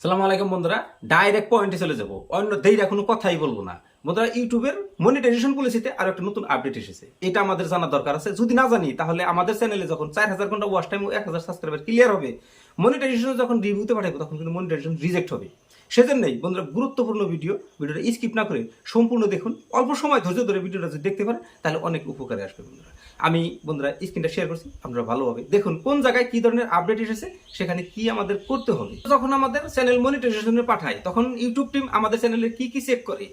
সালামু আলাইকুম বন্ধুরা, ডাইরেক্ট পয়েন্টে চলে যাব। অন্য দেইরা কোনো কথাই বলবো না বন্ধুরা। ইউটিউবের মনিটাইজেশন পলিসিতে আর একটা নতুন আপডেট এসেছে, এটা আমাদের জানার দরকার আছে। যদি না জানি তাহলে আমাদের চ্যানেলে যখন 4000 ঘন্টা ওয়াচ টাইম ও 1000 সাবস্ক্রাইবার ক্লিয়ার হবে, মনিটাইজেশন যখন রিভিউতে পাঠাবো তখন কিন্তু মনিটাইজেশন রিজেক্ট হবে। সেজন্যই বন্ধুরা গুরুত্বপূর্ণ ভিডিওটা স্কিপ না করে সম্পূর্ণ দেখুন। অল্প সময় ধৈর্য ধরে ভিডিওটা যদি দেখতে পারেন তাহলে অনেক উপকারে আসবে বন্ধুরা। আমি বন্ধুরা স্ক্রিনটা শেয়ার করছি, আপনারা ভালোভাবে দেখুন কোন জায়গায় কি ধরনের আপডেট এসেছে, সেখানে কি আমাদের করতে হবে। যখন আমাদের চ্যানেল মনিটাইজেশনে পাঠায় তখন ইউটিউব টিম আমাদের চ্যানেলে কি কি চেক করে।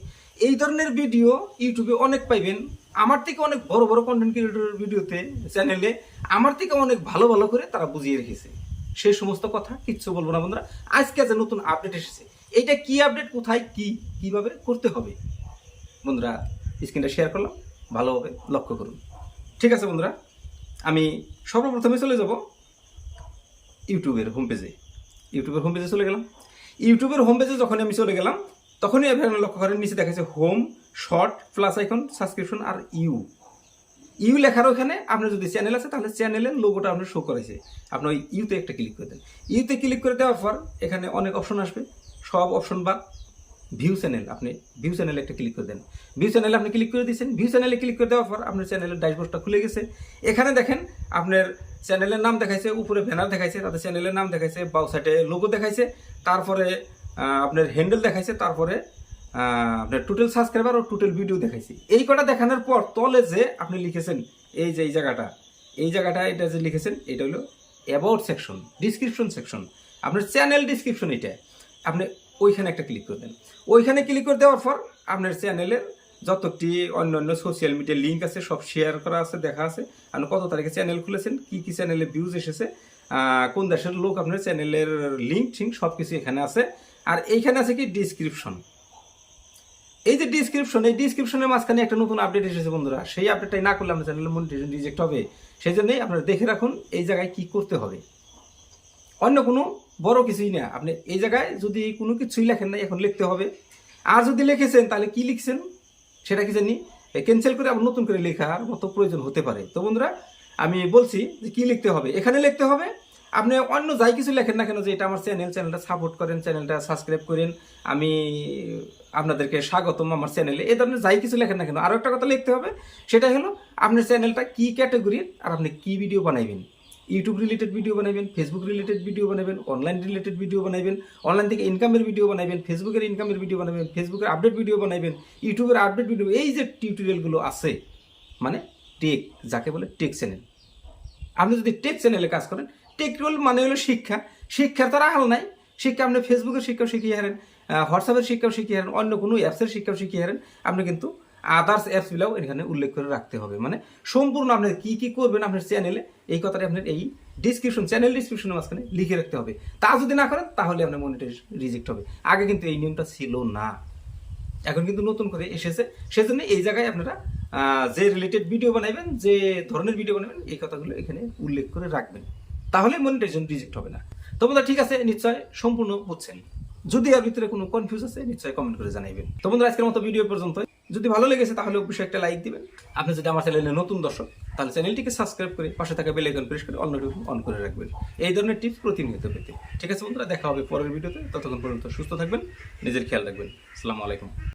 এই ধরনের ভিডিও ইউটিউবে অনেক পাইবেন। আমার থেকে অনেক বড় বড় কন্টেন্ট ক্রিয়েটরের ভিডিওতে চ্যানেলে আমার থেকে অনেক ভালো ভালো করে তারা বুঝিয়ে রেখেছে। সেই সমস্ত কথা কিচ্ছু বলবো না বন্ধুরা। আজকে যে নতুন আপডেট এসেছে, এইটা কি আপডেট, কোথায় কি কিভাবে করতে হবে বন্ধুরা, স্ক্রিনটা শেয়ার করলাম, ভালোভাবে লক্ষ্য করুন। ঠিক আছে বন্ধুরা, আমি সর্বপ্রথমে চলে যাব ইউটিউবের হোম পেজে। ইউটিউবের হোম পেজে চলে গেলাম। ইউটিউবের হোম পেজে যখন আমি চলে গেলাম তখনই আপনি লক্ষ্য করেন নিচে দেখাচ্ছে home, short, plus icon, subscription আর ইউ লেখার ওখানে আপনার যদি চ্যানেল আছে তাহলে চ্যানেলের লোগোটা আপনার শো করেছে। আপনি ওই ইউতে একটা ক্লিক করে দেন। ইউতে ক্লিক করে দেওয়ার পর এখানে অনেক অপশন আসবে, সব অপশন বা ভিউ চ্যানেল, আপনি ভিউ চ্যানেলে একটা ক্লিক করে দেন। ভিউ চ্যানেলে আপনি ক্লিক করে দিয়েছেন। ভিউ চ্যানেলে ক্লিক করে দেওয়ার পর আপনার চ্যানেলের ড্যাশবোর্ডটা খুলে গেছে। এখানে দেখেন আপনার চ্যানেলের নাম দেখাইছে, উপরে ব্যানার দেখাইছে, তাদের চ্যানেলের নাম দেখাইছে, বাউ সাইডে লোগো দেখাইছে, তারপরে আপনার হ্যান্ডেল দেখাইছে, তারপরে আপনার টোটাল সাবস্ক্রাইবার ও টোটাল ভিডিও দেখাইছে। এই কটা দেখানোর পর তলে যে আপনি লিখেছেন এই যে এই জায়গাটা এটা যে লিখেছেন এটা হলো অ্যাবাউট সেকশন, ডিসক্রিপশন সেকশন, আপনার চ্যানেল ডিসক্রিপশন। এটা আপনি ওইখানে একটা ক্লিক করে দেন। ওইখানে ক্লিক করে দেওয়ার পর আপনার চ্যানেলের যতটি অন্যান্য সোশ্যাল মিডিয়া লিঙ্ক আছে সব শেয়ার করা আছে, দেখা আছে। আপনি কত তারিখে চ্যানেল খুলেছেন, কি কি চ্যানেলে ভিউজ এসেছে, কোন দেশের লোক আপনার চ্যানেলের লিঙ্ক ঠিক সব কিছু এখানে আছে। আর এইখানে আছে কি ডিসক্রিপশন। এই যে ডিসক্রিপশন, এই ডিসক্রিপশনের মাঝখানে একটা নতুন আপডেট এসেছে বন্ধুরা। সেই আপডেটটাই না করলে আপনার চ্যানেলের মনিটাইজেশন রিজেক্ট হবে। সেই জন্যই আপনারা দেখে রাখুন এই জায়গায় কি করতে হবে। অন্য কোনো বড় কিছুই না। আপনি এই জায়গায় যদি কোনো কিছুই লেখেন না, এখন লিখতে হবে। আর যদি লিখেছেন তাহলে কি লিখছেন সেটা কি জানি ক্যান্সেল করে আবার নতুন করে লেখার মতো প্রয়োজন হতে পারে। তো বন্ধুরা আমি বলছি যে কি লিখতে হবে। এখানে লিখতে হবে আপনি অন্য যাই কিছু লেখেন না কেন যে এটা আমার চ্যানেলটা সাপোর্ট করেন, চ্যানেলটা সাবস্ক্রাইব করেন, আমি আপনাদেরকে স্বাগতম আমার চ্যানেলে, এই ধরনের যাই কিছু লেখেন না কেন আরও একটা কথা লিখতে হবে। সেটা হলো আপনার চ্যানেলটা কি ক্যাটাগরির আর আপনি কি ভিডিও বানাইবেন। ইউটিউব রিলেটেড ভিডিও বানাবেন, ফেসবুক রিলেটেড ভিডিও বানাবেন, অনলাইন রিলেটেড ভিডিও বানাবেন, অনলাইন থেকে ইনকামের ভিডিও বানাবেন, ফেসবুকের ইনকামের ভিডিও বানাবেন, ফেসবুকের আপডেট ভিডিও বানাবেন, ইউটিউবের আপডেট ভিডিও, এই যে টিউটোরিয়ালগুলো আছে মানে টেক, যাকে বলে টেক চ্যানেল। আপনি যদি টেক চ্যানেলে কাজ করেন, টেক রোল মানে হলো শিক্ষা। শিক্ষার তারা হাল নাই। শিক্ষা আপনি ফেসবুকের শিক্ষাও শিখিয়ে হারেন, হোয়াটসঅ্যাপের শিক্ষাও শিখিয়ে হারেন, অন্য কোনো অ্যাপসের শিক্ষাও শিখিয়ে হারেন। আপনি কিন্তু আদার্স অ্যাপসগুলোও এখানে উল্লেখ করে রাখতে হবে। মানে সম্পূর্ণ আপনার কি কি করবেন আপনার চ্যানেলে, এই কথাটা আপনার এই ডিসক্রিপশন, চ্যানেল ডিসক্রিপশনের মাঝখানে লিখে রাখতে হবে। তা যদি না করেন তাহলে আপনার মনিটাইজেশন রিজেক্ট হবে। আগে কিন্তু এই নিয়মটা ছিল না, এখন কিন্তু নতুন করে এসেছে। সেজন্য এই জায়গায় আপনারা যে রিলেটেড ভিডিও বানাবেন, যে ধরনের ভিডিও বানাবেন, এই কথাগুলো এখানে উল্লেখ করে রাখবেন, তাহলে মনিটাইজেশন রিজেক্ট হবে না। তো বন্ধুরা ঠিক আছে, নিশ্চয় সম্পূর্ণ বুঝছেন। যদি এর ভিতরে কোনো কনফিউজ আছে নিশ্চয়ই কমেন্ট করে জানাবেন। তো বন্ধুরা আজকের মতো ভিডিও পর্যন্ত। যদি ভালো লেগেছে তাহলে অবশ্যই একটা লাইক দিবেন। আপনি যদি আমার চ্যানেলে নতুন দর্শক তাহলে চ্যানেলটিকে সাবস্ক্রাইব করে পাশে থাকা বেল আইকন প্রেস করে অল নোটিফিকেশন অন করে রাখবেন এই ধরনের টিপস প্রতিনিয়ত পেতে। ঠিক আছে বন্ধুরা, দেখা হবে পরের ভিডিওতে। ততক্ষণ পর্যন্ত সুস্থ থাকবেন, নিজের খেয়াল রাখবেন। আসসালামু আলাইকুম।